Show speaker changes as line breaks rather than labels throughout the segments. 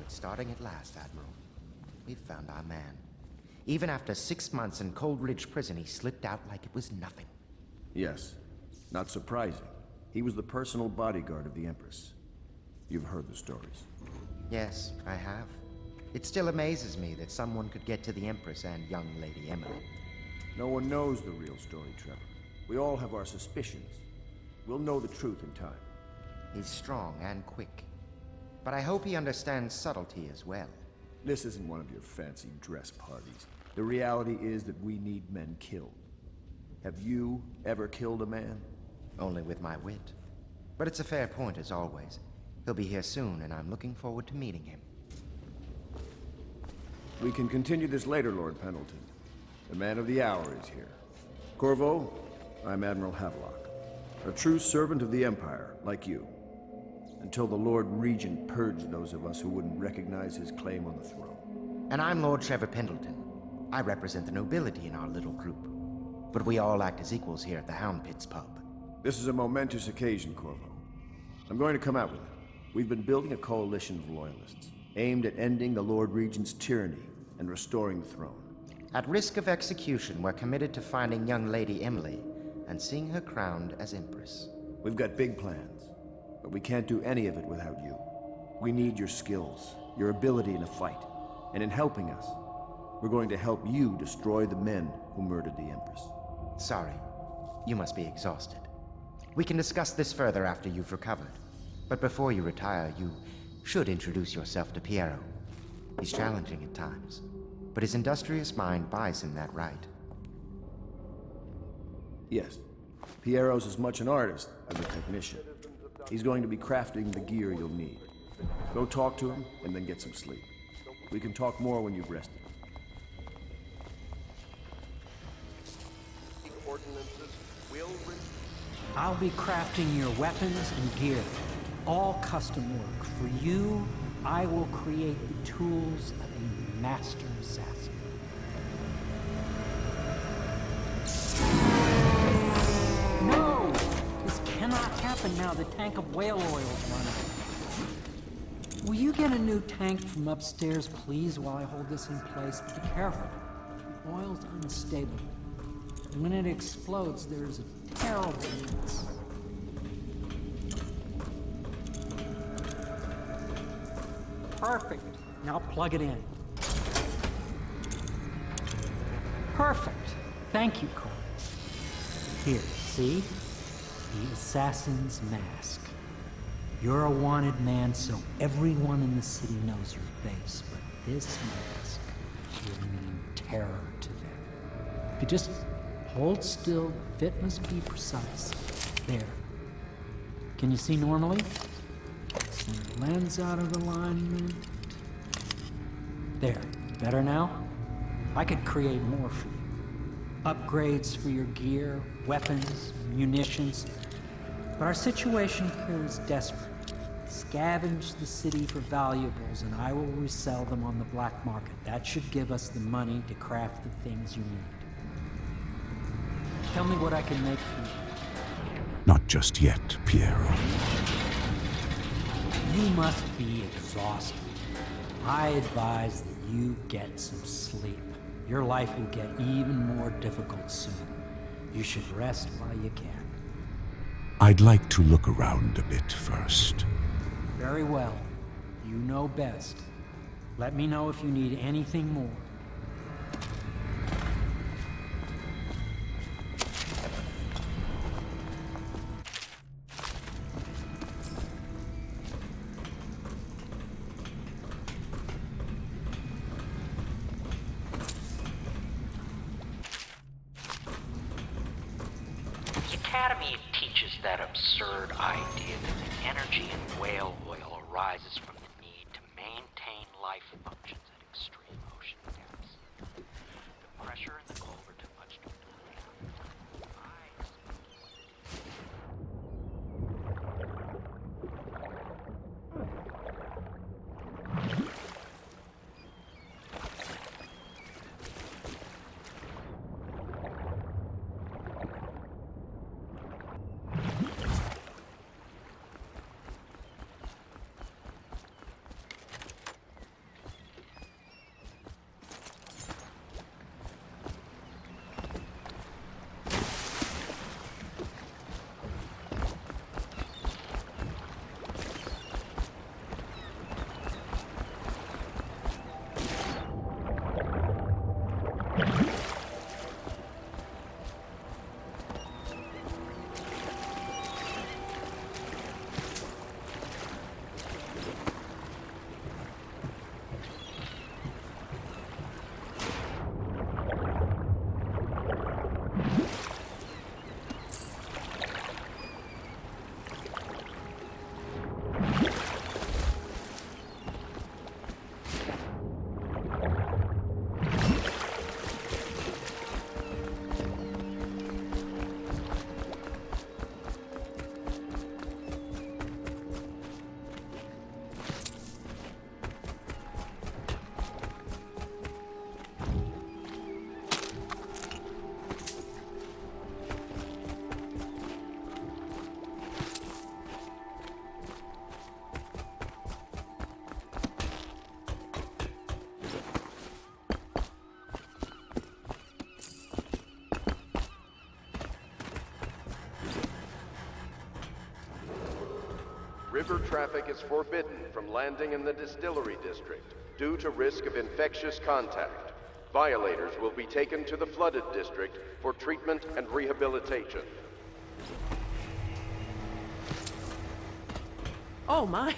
It's starting at last, Admiral. We've found our man. Even after 6 months in Cold Ridge Prison, he slipped out like it was nothing.
Yes. Not surprising. He was the personal bodyguard of the Empress. You've heard the stories.
Yes, I have. It still amazes me that someone could get to the Empress and young Lady Emily.
No one knows the real story, Trevor. We all have our suspicions. We'll know the truth in time.
He's strong and quick. But I hope he understands subtlety as well.
This isn't one of your fancy dress parties. The reality is that we need men killed. Have you ever killed a man?
Only with my wit. But it's a fair point as always. He'll be here soon, and I'm looking forward to meeting him.
We can continue this later, Lord Pendleton. The man of the hour is here. Corvo, I'm Admiral Havelock. A true servant of the Empire, like you. Until the Lord Regent purged those of us who wouldn't recognize his claim on the throne.
And I'm Lord Trevor Pendleton. I represent the nobility in our little group. But we all act as equals here at the Hound Pits pub.
This is a momentous occasion, Corvo. I'm going to come out with it. We've been building a coalition of loyalists, aimed at ending the Lord Regent's tyranny and restoring the throne.
At risk of execution, we're committed to finding young Lady Emily and seeing her crowned as Empress.
We've got big plans, but we can't do any of it without you. We need your skills, your ability in a fight, and in helping us, we're going to help you destroy the men who murdered the Empress.
Sorry, you must be exhausted. We can discuss this further after you've recovered. But before you retire, you should introduce yourself to Piero. He's challenging at times, but his industrious mind buys him that right.
Yes. Piero's as much an artist as a technician. He's going to be crafting the gear you'll need. Go talk to him, and then get some sleep. We can talk more when you've rested.
I'll be crafting your weapons and gear. All custom work. For you, I will create the tools of a master assassin. No! This cannot happen now. The tank of whale oil is running. Will you get a new tank from upstairs, please, while I hold this in place? Be careful. The oil's unstable. When it explodes, there's a terrible mess. Perfect. Now plug it in. Perfect. Thank you, Cole. Here, see? The assassin's mask. You're a wanted man, so everyone in the city knows your face, but this mask will mean terror to them. If you just hold still, the fit must be precise. There. Can you see normally? Send the lens out of alignment. There. Better now? I could create more for you. Upgrades for your gear, weapons, munitions. But our situation here is desperate. Scavenge the city for valuables, and I will resell them on the black market. That should give us the money to craft the things you need. Tell me what I can make for you.
Not just yet, Piero.
You must be exhausted. I advise that you get some sleep. Your life will get even more difficult soon. You should rest while you can.
I'd like to look around a bit first.
Very well. You know best. Let me know if you need anything more.
The Academy teaches that absurd idea that the energy in whale oil arises from the need to maintain life functions at extreme ocean depths. The pressure in the culvert too much to
river traffic is forbidden from landing in the distillery district due to risk of infectious contact. Violators will be taken to the flooded district for treatment and rehabilitation.
Oh my!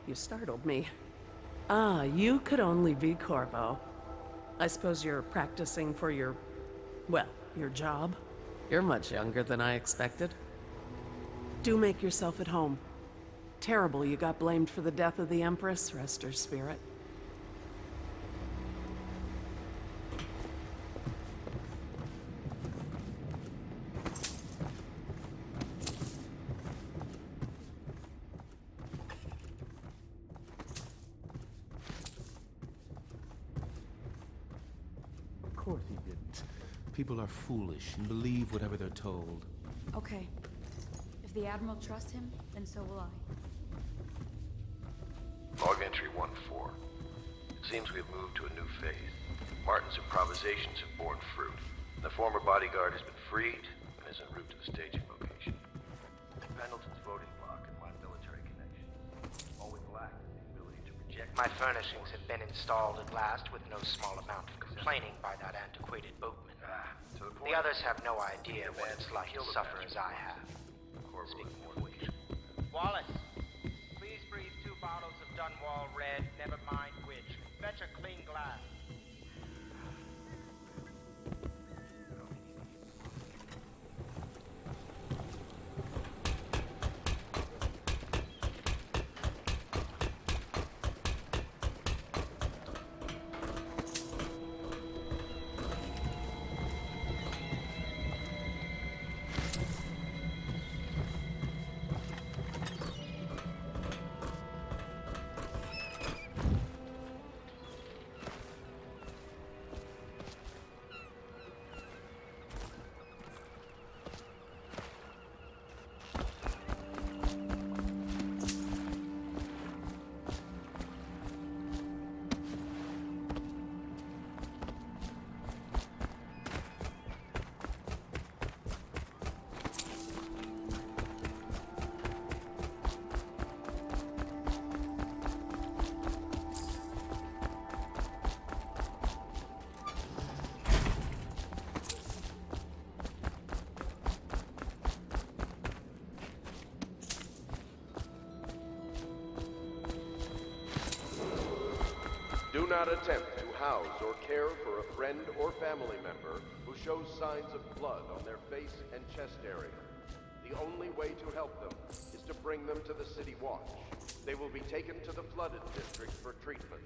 You startled me. Ah, you could only be Corvo. I suppose you're practicing for your... well, your job? You're much younger than I expected. Do make yourself at home. Terrible you got blamed for the death of the Empress. Rest her spirit.
Of course he didn't. People are foolish and believe whatever they're told.
Okay. If the Admiral trusts him, then so will I.
Log entry 1-4. It seems we have moved to a new phase. Martin's improvisations have borne fruit. The former bodyguard has been freed and is en route to the staging location. Pendleton's voting block and my military connections always lacked the ability to project...
My furnishings have been installed at last with no small amount of complaining by that antiquated boatman. The others have no idea what it's like to suffer as I have. Speaking of which... Wallace, please breathe 2 bottles of Dunwall Red, never mind which. Fetch a clean glass.
Do not attempt to house or care for a friend or family member who shows signs of blood on their face and chest area. The only way to help them is to bring them to the City Watch. They will be taken to the flooded district for treatment.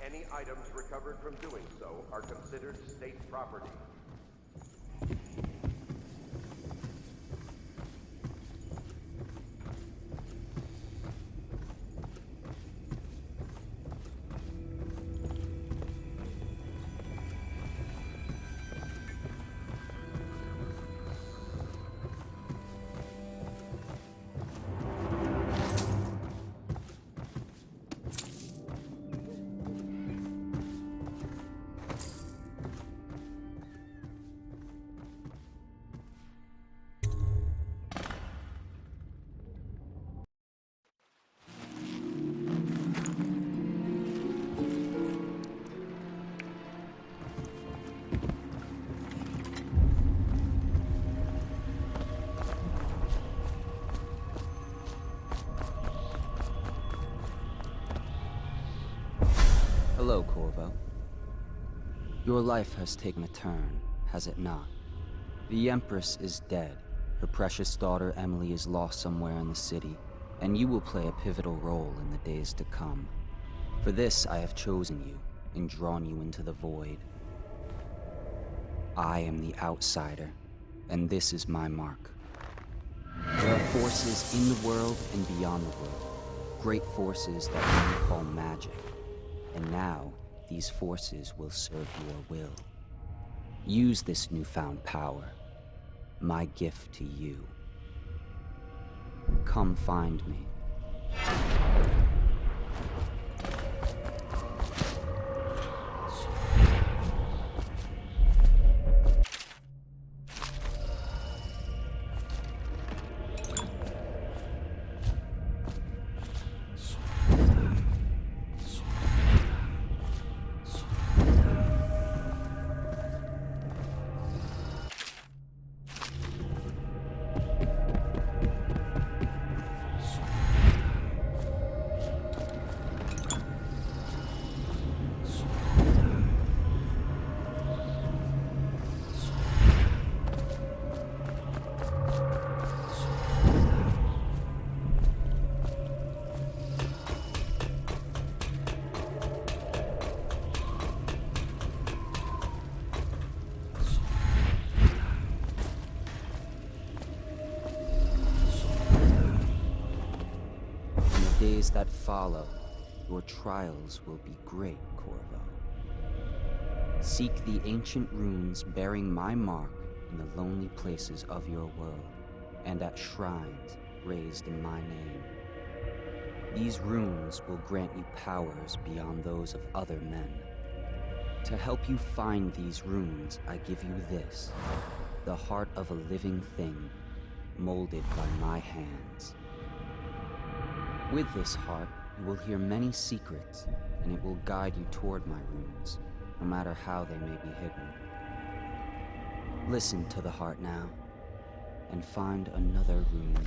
Any items recovered from doing so are considered state property.
Corvo. Your life has taken a turn, has it not? The Empress is dead. Her precious daughter Emily is lost somewhere in the city, and you will play a pivotal role in the days to come. For this, I have chosen you and drawn you into the void. I am the outsider, and this is my mark. There are forces in the world and beyond the world, great forces that men call magic. And now, these forces will serve your will. Use this newfound power, my gift to you. Come find me. Days that follow, your trials will be great, Corvo. Seek the ancient runes bearing my mark in the lonely places of your world, and at shrines raised in my name. These runes will grant you powers beyond those of other men. To help you find these runes, I give you this, the heart of a living thing, molded by my hands. With this heart, you will hear many secrets, and it will guide you toward my runes, no matter how they may be hidden. Listen to the heart now, and find another rune.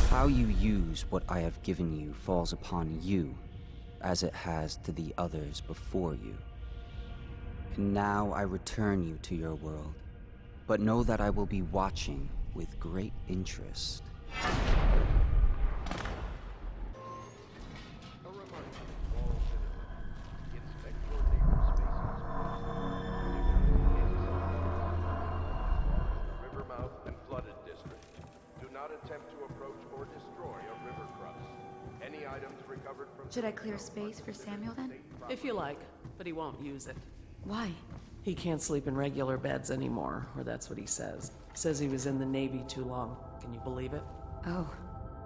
How you use what I have given you falls upon you, as it has to the others before you. And now I return you to your world, but know that I will be watching with great interest.
Should I clear space for Samuel then?
If you like, but he won't use it.
Why?
He can't sleep in regular beds anymore, or that's what he says. Says he was in the Navy too long. Can you believe it?
Oh.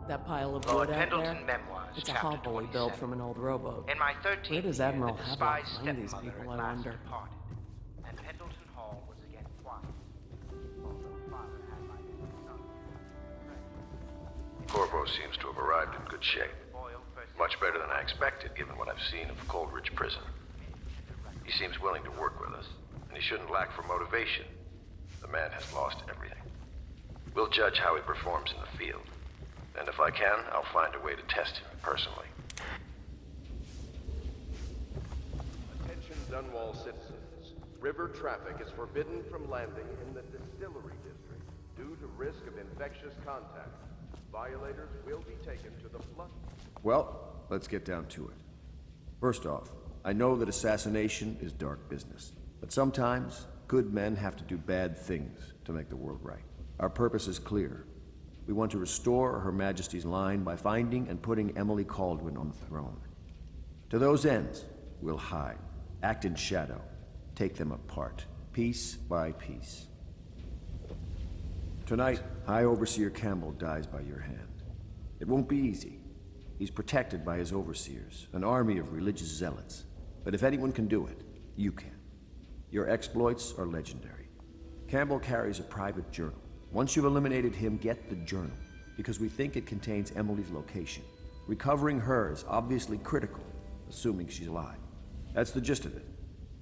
That pile of
Lord
wood out there?
Pendleton Memoirs,
It's a
Chapter
hovel he built
27.
from an old rowboat.
In my 13th
Where does
year,
Admiral
the
Havelock
despised
find these
stepmother
people,
at
I
last
wonder?
departed, and Pendleton Hall was again quiet, although father had my son.
Corvo seems to have arrived in good shape. Much better than I expected, given what I've seen of Coleridge Prison. He seems willing to work with us, and he shouldn't lack for motivation. The man has lost everything. We'll judge how he performs in the field. And if I can, I'll find a way to test him personally.
Attention Dunwall citizens. River traffic is forbidden from landing in the Distillery District due to risk of infectious contact. Violators will be taken to the blood.
Well, let's get down to it. First off, I know that assassination is dark business, but sometimes good men have to do bad things to make the world right. Our purpose is clear. We want to restore Her Majesty's line by finding and putting Emily Kaldwin on the throne. To those ends, we'll hide, act in shadow, take them apart, piece by piece. Tonight, High Overseer Campbell dies by your hand. It won't be easy. He's protected by his overseers, an army of religious zealots. But if anyone can do it, you can. Your exploits are legendary. Campbell carries a private journal. Once you've eliminated him, get the journal, because we think it contains Emily's location. Recovering her is obviously critical, assuming she's alive. That's the gist of it.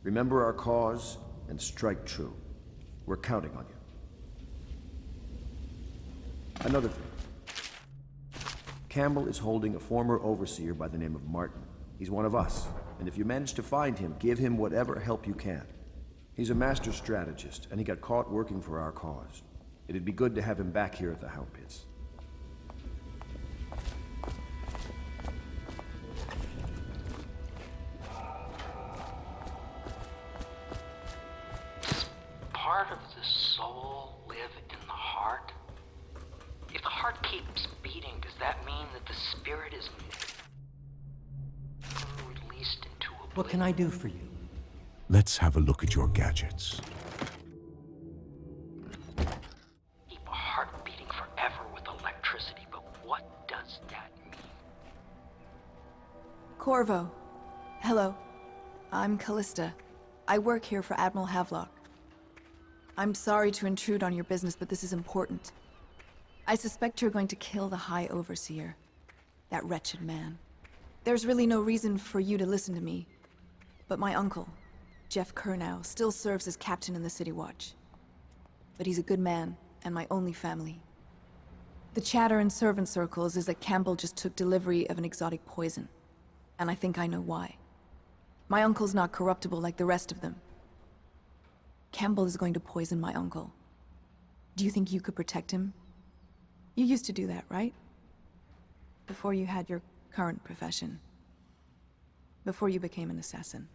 Remember our cause, and strike true. We're counting on you. Another thing. Campbell is holding a former overseer by the name of Martin. He's one of us, and if you manage to find him, give him whatever help you can. He's a master strategist, and he got caught working for our cause. It'd be good to have him back here at the Hound Pits.
Does part of the soul live in the heart? If the heart keeps beating, does that mean that the spirit is released into oblivion?
What can I do for you?
Let's have a look at your gadgets.
Keep a heart beating forever with electricity, but what does that mean?
Corvo. Hello. I'm Callista. I work here for Admiral Havelock. I'm sorry to intrude on your business, but this is important. I suspect you're going to kill the High Overseer. That wretched man. There's really no reason for you to listen to me. But my uncle, Jeff Kernow, still serves as captain in the City Watch. But he's a good man, and my only family. The chatter in servant circles is that Campbell just took delivery of an exotic poison. And I think I know why. My uncle's not corruptible like the rest of them. Campbell is going to poison my uncle. Do you think you could protect him? You used to do that, right? Before you had your current profession. Before you became an assassin.